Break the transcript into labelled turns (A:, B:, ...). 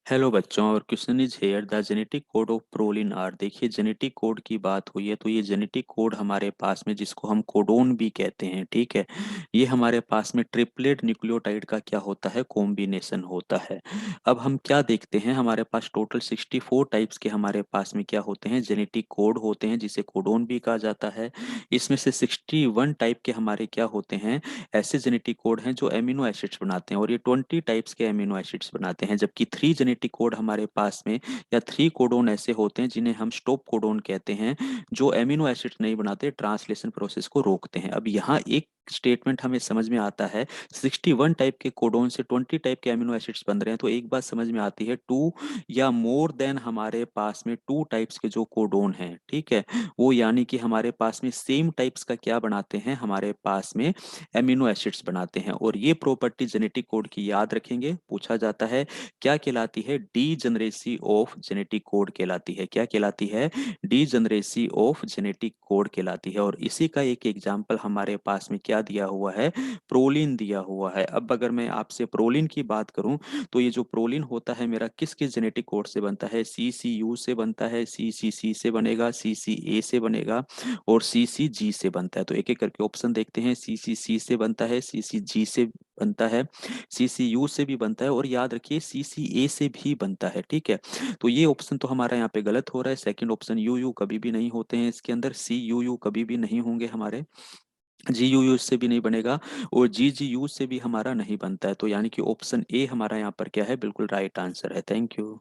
A: Hello बच्चों, और question is here the genetic code of proline are. देखिए, genetic code की बात हुई है तो ये जेनेटिक कोड हमारे पास में, जिसको हम कोडोन भी कहते हैं, ठीक है। ये हमारे पास में ट्रिपलेट न्यूक्लियोटाइड का क्या होता है, कॉम्बिनेशन होता है। अब हम क्या देखते हैं, हमारे पास टोटल 64 टाइप्स के हमारे पास में क्या होते हैं, जेनेटिक कोड होते हैं, जिसे कोडोन भी कहा जाता है। इसमें से 61 टाइप के हमारे क्या होते हैं, ऐसे जेनेटिक कोड हैं जो एमिनो एसिड्स बनाते हैं, और ये 20 टाइप्स के एमिनो एसिड्स बनाते हैं। जबकि 3 जेनेटिक कोड हमारे पास में, या 3 कोडोन ऐसे होते हैं जिन्हें हम स्टॉप कोडोन कहते हैं, जो एमिनो एसिड्स नहीं बनाते, ट्रांसलेशन प्रोसेस को रोकते हैं। अब यहाँ एक स्टेटमेंट हमें समझ में आता है, 61 टाइप के कोडोन से 20 टाइप के एमिनो एसिड्स बन रहे हैं, तो एक बात समझ में आती है, टू या मोर देन हमारे पास में 2 टाइप्स के जो कोडोन हैं, ठीक है, वो यानी कि हमारे पास में सेम टाइप्स का क्या बनाते हैं, हमारे पास में एमिनो एसिड्स बनाते हैं। और ये प्रॉपर्टी जेनेटिक कोड की याद रखेंगे, पूछा जाता है, क्या कहलाती है, डीजनरेसी ऑफ जेनेटिक कोड कहलाती है। क्या कहलाती है, डीजनरेसी ऑफ जेनेटिक कोड कहलाती है। और इसी का एक एग्जांपल हमारे पास में क्या दिया हुआ है, प्रोलिन दिया हुआ है। अब अगर मैं आपसे प्रोलिन की बात करूं, तो ये जो प्रोलिन होता है मेरा किस किस जेनेटिक कोड से बनता है, सी सी यू से बनता है, सी सी सी से बनेगा, सी सी ए से बनेगा, और सी सी जी से बनता है। तो एक एक करके ऑप्शन देखते हैं, सी सी सी से बनता है, सी सी जी से बनता है, सी सी यू से भी बनता है, और याद रखिए सी सी ए से भी बनता है, ठीक है। तो ये ऑप्शन तो हमारा यहाँ पे गलत हो रहा है। सेकंड ऑप्शन, यू यू कभी भी नहीं होते हैं इसके अंदर, सी यू यू कभी भी नहीं होंगे हमारे, जी यू यू से भी नहीं बनेगा, और जी जी यू से भी हमारा नहीं बनता है। तो यानी कि ऑप्शन ए हमारा यहाँ पर क्या है, बिल्कुल राइट आंसर है। Thank you.